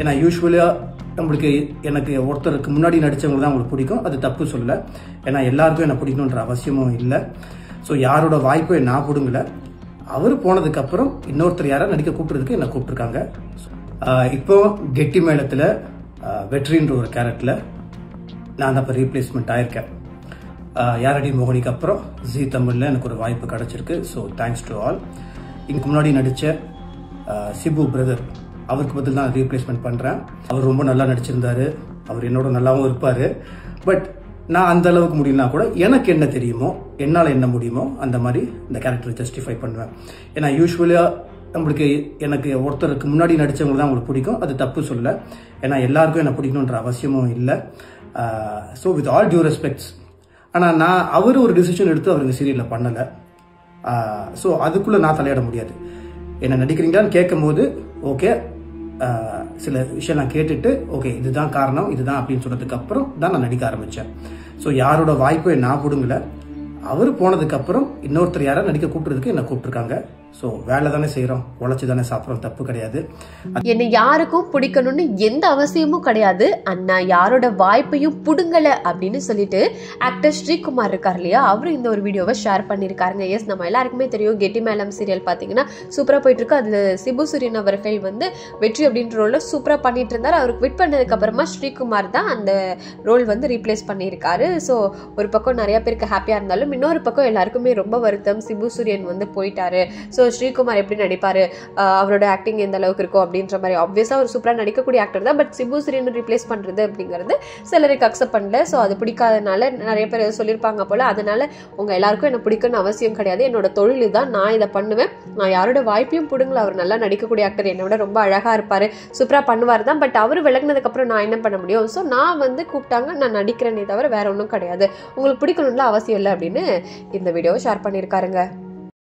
ஏன்னா யூஸ்வலாக நம்மளுக்கு எனக்கு ஒருத்தருக்கு முன்னாடி நடித்தவங்க தான் உங்களுக்கு பிடிக்கும், அது தப்பு சொல்லலை. ஏன்னா எல்லாருக்கும் என்னை பிடிக்கணுன்ற அவசியமும் இல்லை. ஸோ யாரோட வாய்ப்பும் நான் பிடுங்கல. அவர் போனதுக்கப்புறம் இன்னொருத்தர் யாராவது நடிக்க கூப்பிட்றதுக்கு என்னை கூப்பிட்ருக்காங்க. இப்போ கெட்டி மேளத்தில் வெற்றின்ற ஒரு கேரக்டரில் நான் தான் இப்போ ரீப்ளேஸ்மெண்ட் ஆயிருக்கேன். யாரடி மோகனிக்கு அப்புறம் ஜி தமிழில் எனக்கு ஒரு வாய்ப்பு கிடச்சிருக்கு. So thanks to all. இதுக்கு முன்னாடி நடித்த சிபு பிரதர், அவருக்கு பதில் தான் ரீப்ளேஸ்மெண்ட் பண்ணுறேன். அவர் ரொம்ப நல்லா நடிச்சிருந்தாரு, அவர் என்னோட நல்லாவும் இருப்பார். பட் நான் அந்த அளவுக்கு முடியலனா கூட எனக்கு என்ன தெரியுமோ, என்னால் என்ன முடியுமோ அந்த மாதிரி இந்த கேரக்டரை ஜஸ்டிஃபை பண்ணுவேன். ஏன்னா யூஸ்வலாக நம்மளுக்கு எனக்கு ஒருத்தருக்கு முன்னாடி நடித்தவங்க தான் உங்களுக்கு பிடிக்கும், அது தப்பு சொல்லலை. ஏன்னா எல்லாருக்கும் என்னை பிடிக்கணுன்ற அவசியமும் இல்லை. So with all due respects, ஆனால் அவர் ஒரு டிசிஷன் எடுத்து அவருக்கு சீரியலில் பண்ணலை. ஸோ அதுக்குள்ளே நான் தலையிட முடியாது. என்ன நடிக்கிறீங்களான்னு கேட்கும் போது ஓகே, சில விஷயம் நான் கேட்டுட்டு ஓகே இதுதான் காரணம், இதுதான் அப்படின்னு சொன்னதுக்கு அப்புறம் தான் நான் நடிக்க ஆரம்பித்தேன். ஸோ யாரோட வாய்ப்பும் நான் பிடுங்கல. அவர் போனதுக்கப்புறம் இன்னொருத்தர் யாராவது நடிக்க கூப்பிட்றதுக்கு என்னை கூப்பிட்ருக்காங்க. ஸோ வேலை தானே செய்கிறோம், உழைச்சி தானே சாப்பிட்றோம், தப்பு கிடையாது. என்னை யாருக்கும் பிடிக்கணும்னு எந்த அவசியமும் கிடையாது. அண்ணா யாரோட வாய்ப்பையும் புடுங்கலை அப்படின்னு சொல்லிட்டு ஆக்டர் ஸ்ரீகுமார் இருக்கார் இல்லையா, அவரும் இந்த ஒரு வீடியோவை ஷேர் பண்ணியிருக்காருங்க. எஸ், நம்ம எல்லாருக்குமே தெரியும் கெட்டி மேளம் சீரியல் பார்த்தீங்கன்னா சூப்பராக போயிட்டு இருக்கு. அதில் சிபு சூரியன் அவர்கள் வந்து வெற்றி அப்படின்ற ரோலில் சூப்பராக பண்ணிட்டு இருந்தார். அவர் குவிட் பண்ணதுக்கு அப்புறமா ஸ்ரீகுமார் தான் அந்த ரோல் வந்து ரீப்ளேஸ் பண்ணியிருக்காரு. ஸோ ஒரு பக்கம் நிறைய பேருக்கு ஹாப்பியாக இருந்தாலும் இன்னொரு பக்கம் எல்லாருக்குமே ரொம்ப வருத்தம், சிபு சூரியன் வந்து போயிட்டாரு. ஸோ ஸ்ரீகுமார் எப்படி நடிப்பாரு, அவரோட ஆக்டிங் எந்த அளவுக்கு இருக்கும் அப்படின்ற மாதிரி. ஆப்வியஸா ஒரு சூப்பரா நடிக்கக்கூடிய ஆக்டர் தான். பட் சிபு சூரியன் ரீப்ளேஸ் பண்றது அப்படிங்கிறது சிலருக்கு அக்செப்ட் பண்ணல. ஸோ அது பிடிக்காதனால நிறைய பேர் சொல்லியிருப்பாங்க போல. அதனால உங்க எல்லாருக்கும் என்ன பிடிக்கணும்னு அவசியம் கிடையாது, என்னோட தொழில் தான், நான் இதை பண்ணுவேன், நான் யாரோட வாய்ப்பையும் பிடுங்கல. அவர் நல்லா நடிக்கக்கூடிய ஆக்டர், என்னோட ரொம்ப அழகா இருப்பாரு, சூப்பரா பண்ணுவார் தான். பட் அவர் விலகினதுக்கு அப்புறம் நான் என்ன பண்ண முடியும்? ஸோ நான் வந்து கூப்பிட்டாங்க, நான் நடிக்கிறேனே தவிர வேற ஒன்றும் கிடையாது, உங்களுக்கு பிடிக்கணும்ல அவசியம் இல்லை அப்படின்னு இந்த வீடியோவை ஷேர் பண்ணியிருக்காருங்க.